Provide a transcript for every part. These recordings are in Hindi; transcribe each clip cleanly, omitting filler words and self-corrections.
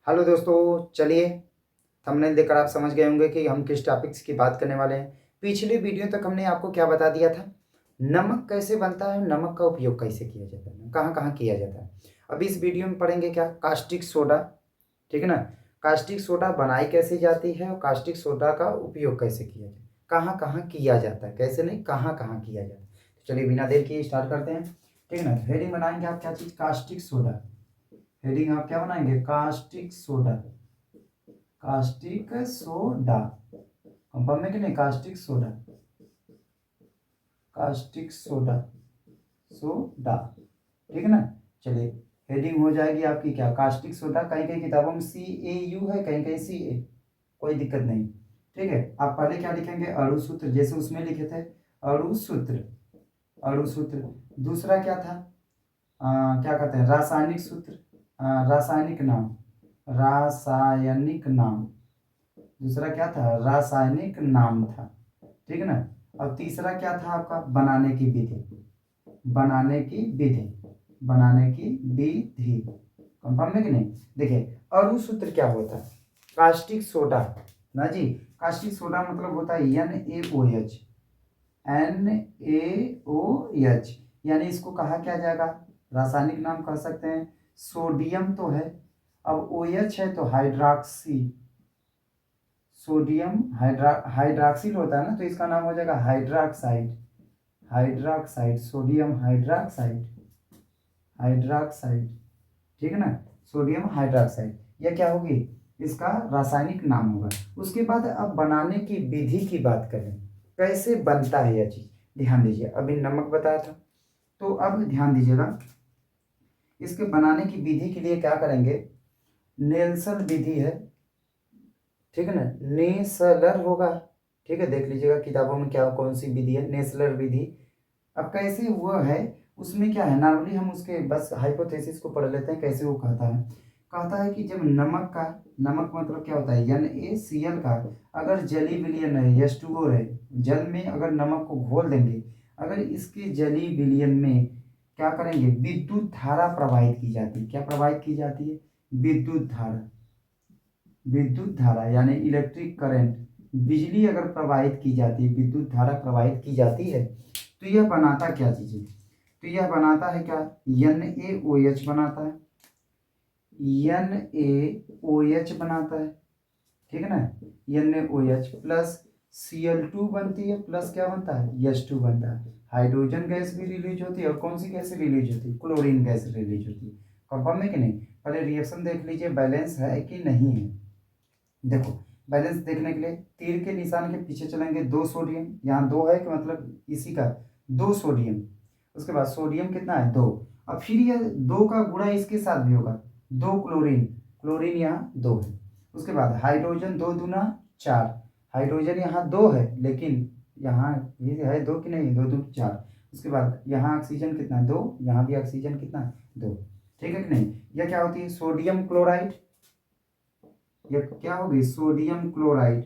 हेलो दोस्तों, चलिए थंबनेल देखकर आप समझ गए होंगे कि हम किस टॉपिक्स की बात करने वाले हैं। पिछली वीडियो तक हमने आपको क्या बता दिया था, नमक कैसे बनता है, नमक का उपयोग कैसे किया जाता है, कहाँ कहाँ किया जाता है। अब इस वीडियो में पढ़ेंगे क्या, कास्टिक सोडा। ठीक है ना, कास्टिक सोडा बनाई कैसे जाती है और कास्टिक सोडा का उपयोग कैसे किया जाता है, कहाँ कहाँ किया जाता है, कैसे नहीं कहाँ कहाँ किया जाता है। तो चलिए बिना देर किए स्टार्ट करते हैं। ठीक है ना, हेडिंग बनाएंगे आप क्या चीज़, कास्टिक सोडा। हेडिंग आप क्या बनाएंगे, caustic soda. Caustic soda confirm है कि नहीं, caustic soda, caustic soda, soda. ठीक है ना। चलिए हेडिंग हो जाएगी आपकी क्या, कास्टिक सोडा। कहीं कहीं किताबों में CAU है, कहीं कहीं CA, कोई दिक्कत नहीं। ठीक है, आप पहले क्या लिखेंगे, अणु सूत्र, जैसे उसमें लिखे थे अणु सूत्र। अणु सूत्र। दूसरा क्या था, क्या कहते हैं, रासायनिक सूत्र, रासायनिक नाम, रासायनिक नाम। दूसरा क्या था, रासायनिक नाम था। ठीक है ना। अब तीसरा क्या था आपका, बनाने की विधि, बनाने की विधि, बनाने की विधि। कंफर्म है कि नहीं। देखिए अणु सूत्र क्या होता है, कास्टिक सोडा ना जी, कास्टिक सोडा मतलब होता है NaOH, NaOH। यानी इसको कहा क्या जाएगा, रासायनिक नाम कह सकते हैं, सोडियम तो है, अब OH है तो हाइड्रॉक्सी, सोडियम हाइड्रॉक्सिल होता है ना, तो इसका नाम हो जाएगा hydroxide, hydroxide, sodium hydroxide, hydroxide. ठीक है ना, सोडियम हाइड्रॉक्साइड, यह क्या होगी, इसका रासायनिक नाम होगा। उसके बाद अब बनाने की विधि की बात करें, कैसे बनता है यह चीज, ध्यान दीजिए। अभी नमक बताया था, तो अब ध्यान दीजिएगा, इसके बनाने की विधि के लिए क्या करेंगे, नेल्सन विधि है। ठीक है ना, नेसलर होगा। ठीक है, देख लीजिएगा किताबों में क्या कौन सी विधि है, नेसलर विधि। अब कैसे हुआ है, उसमें क्या है, नॉर्मली हम उसके बस हाइपोथेसिस को पढ़ लेते हैं, कैसे वो कहता है। कहता है कि जब नमक का, नमक मतलब क्या होता है, NaCl का अगर जली विलयन है, H2O है, जल में अगर नमक को घोल देंगे, अगर इसके जली विलयन में क्या करेंगे, विद्युत धारा प्रवाहित की जाती है। क्या प्रवाहित की जाती है, विद्युत धारा, विद्युत धारा यानी इलेक्ट्रिक करंट, बिजली अगर प्रवाहित की जाती है, विद्युत धारा प्रवाहित की जाती है, तो यह बनाता क्या चीज़ है, तो यह बनाता है क्या, NaOH बनाता है, NaOH बनाता है। ठीक है ना, NaOH प्लस Cl2 बनती है, प्लस क्या बनता है, H2 बनता है। हाइड्रोजन गैस भी रिलीज होती है, और कौन सी गैस रिलीज होती है, क्लोरीन गैस रिलीज होती है। कंफर्म है कि नहीं, पहले रिएक्शन देख लीजिए बैलेंस है कि नहीं है। देखो बैलेंस देखने के लिए तीर के निशान के पीछे चलेंगे, दो सोडियम, यहाँ दो है कि मतलब इसी का दो सोडियम, उसके बाद सोडियम कितना है, दो। अब फिर यह दो का गुणा इसके साथ भी होगा, दो क्लोरीन, क्लोरीन यहाँ दो है। उसके बाद हाइड्रोजन, दो दूना चार, हाइड्रोजन यहाँ दो है, लेकिन यहाँ ये है दो कि नहीं, दो दो चार। उसके बाद यहाँ ऑक्सीजन कितना है, दो, यहाँ भी ऑक्सीजन कितना है, दो। ठीक है कि नहीं। यह क्या होती है, सोडियम क्लोराइड, ये क्या होगी, sodium chloride,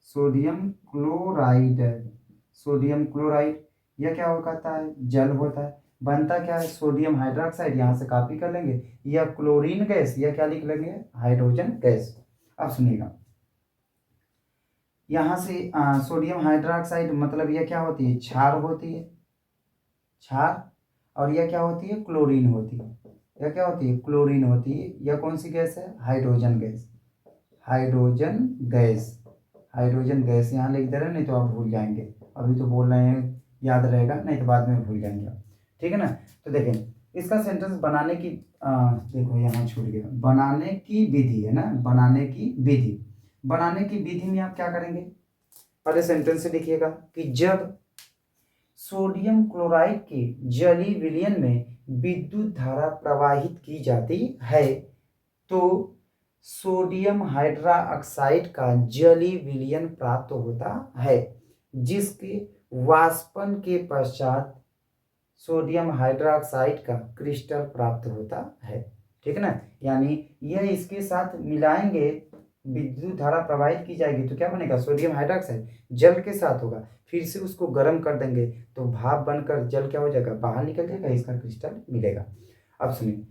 sodium chloride, sodium chloride. यह क्या हो कहता है, जल होता है। बनता क्या है, सोडियम हाइड्रोक्साइड, यहाँ से कॉपी कर लेंगे, यह क्लोरीन गैस, यह क्या लिख लेंगे, हाइड्रोजन गैस। अब सुनिएगा, यहाँ से सोडियम हाइड्रोक्साइड मतलब यह क्या होती है, क्षार होती है, क्षार। और यह क्या होती है, क्लोरीन होती है। यह क्या होती है, क्लोरीन होती है। यह कौन सी गैस है, hydrogen gas, hydrogen gas, hydrogen gas यहाँ लिख दे रहे हैं, नहीं तो आप भूल जाएंगे। अभी तो बोल रहे हैं याद रहेगा, नहीं तो बाद में भूल जाएंगे आप। ठीक है ना। तो देखें इसका सेंटेंस बनाने की, देखो यहाँ छूट गया, बनाने की विधि है ना, बनाने की विधि। बनाने की विधि में आप क्या करेंगे, पहले सेंटेंस से लिखिएगा कि जब सोडियम क्लोराइड के जली विलयन में विद्युत धारा प्रवाहित की जाती है, तो सोडियम हाइड्रोक्साइड का जली विलयन प्राप्त होता है, जिसके वाष्पन के पश्चात सोडियम हाइड्रोक्साइड का क्रिस्टल प्राप्त होता है। ठीक है ना, यानी यह इसके साथ मिलाएंगे, विद्युत धारा प्रवाहित की जाएगी, तो क्या बनेगा, सोडियम हाइड्रोक्साइड जल के साथ होगा, फिर से उसको गर्म कर देंगे तो भाप बनकर जल क्या हो जाएगा, बाहर निकल जाएगा, इसका क्रिस्टल मिलेगा। अब सुनिए,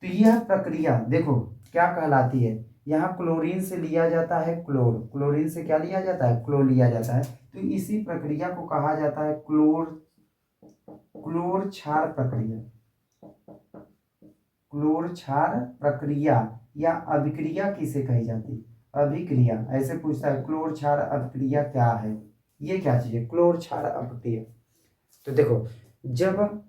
तो यह प्रक्रिया देखो क्या कहलाती है, यहाँ क्लोरीन से लिया जाता है क्लोर, क्लोरीन से क्या लिया जाता है, क्लोर लिया जाता है। तो इसी प्रक्रिया को कहा जाता है क्लोर क्षार प्रक्रिया, क्लोर क्षार प्रक्रिया या अभिक्रिया किसे कही जाती है, अभिक्रिया। ऐसे पूछता है क्लोर क्षार अभिक्रिया क्या है, ये क्या चीज है, क्लोर क्षार अभिक्रिया। तो देखो जब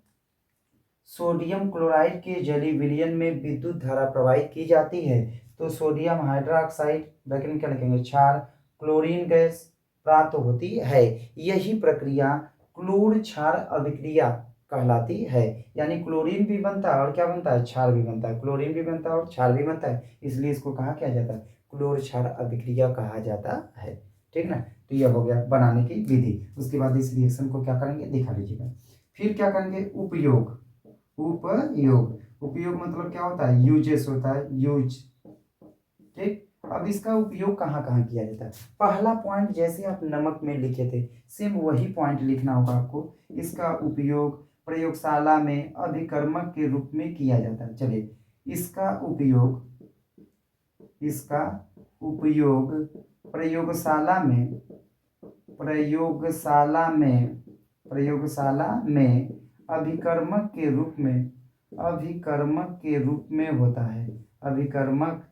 सोडियम क्लोराइड के जलीय विलयन में विद्युत धारा प्रवाहित की जाती है तो सोडियम हाइड्रोक्साइड ब्रैकेट में क्या लिखेंगे, क्षार क्लोरीन गैस प्राप्त होती है। यही प्रक्रिया क्लोर क्षार अभिक्रिया कहलाती है। यानी क्लोरीन भी बनता है और क्या बनता है, क्षार भी बनता है, क्लोरीन भी बनता है और क्षार भी बनता है, इसलिए इसको कहा क्या जाता है, क्लोर क्षार अभिक्रिया कहा जाता है। ठीक ना, तो यह हो गया बनाने की विधि। उसके बाद इस रिएक्शन को क्या करेंगे दिखा लीजिएगा। फिर क्या करेंगे, उपयोग, उपयोग, उपयोग मतलब क्या होता है, यूजेस होता है, यूज। ठीक, अब इसका उपयोग कहाँ कहाँ किया जाता है। पहला पॉइंट जैसे आप नमक में लिखे थे सेम वही पॉइंट लिखना होगा आपको। इसका उपयोग प्रयोगशाला में अभिकर्मक के रूप में किया जाता है। चलिए इसका उपयोग प्रयोगशाला में अभिकर्मक के रूप में होता है, अभिकर्मक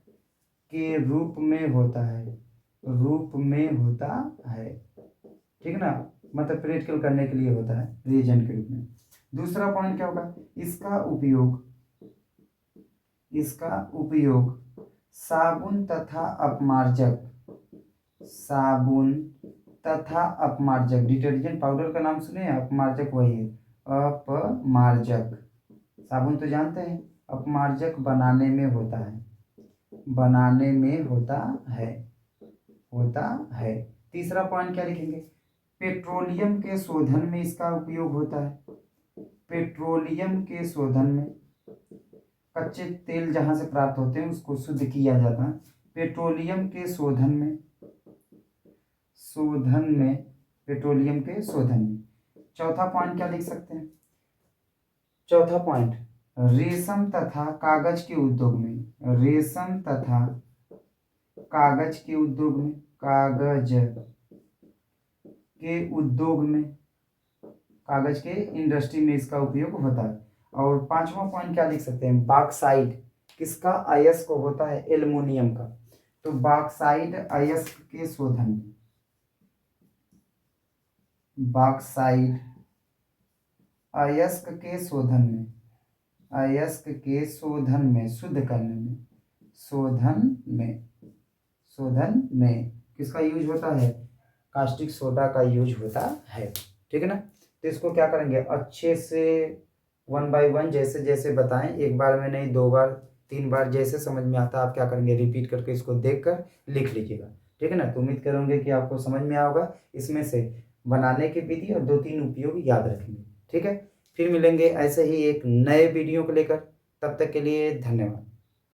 के रूप में होता है। ठीक ना, मतलब प्रैक्टिकल करने के लिए होता है रिएजेंट के रूप में। दूसरा पॉइंट क्या होगा, इसका उपयोग साबुन तथा अपमार्जक, डिटर्जेंट पाउडर का नाम सुने, अपमार्जक वही है, अपमार्जक। साबुन तो जानते हैं, अपमार्जक बनाने में होता है। तीसरा पॉइंट क्या लिखेंगे, पेट्रोलियम के शोधन में इसका उपयोग होता है। पेट्रोलियम के शोधन में कच्चे तेल जहां से प्राप्त होते हैं उसको शुद्ध किया जाता है। पेट्रोलियम के शोधन में चौथा पॉइंट क्या लिख सकते हैं, चौथा पॉइंट रेशम तथा कागज के उद्योग में, कागज के इंडस्ट्री में इसका उपयोग होता है। और पांचवा पॉइंट क्या लिख सकते हैं, बॉक्साइट, किसका, अयस्क होता है एल्युमिनियम का। तो बॉक्साइट अयस्क के शोधन में शुद्ध करने में शोधन में किसका यूज होता है, कास्टिक सोडा का यूज होता है। ठीक है ना, तो इसको क्या करेंगे अच्छे से 1 by 1 जैसे जैसे बताएं, एक बार में नहीं, 2 बार 3 बार, जैसे समझ में आता आप क्या करेंगे रिपीट करके इसको देखकर लिख लीजिएगा। ठीक है ना, तो उम्मीद करूंगे कि आपको समझ में आया होगा। इसमें से बनाने की विधि और 2-3 उपयोग याद रखेंगे। ठीक है, फिर मिलेंगे ऐसे ही एक नए वीडियो को लेकर, तब तक के लिए धन्यवाद।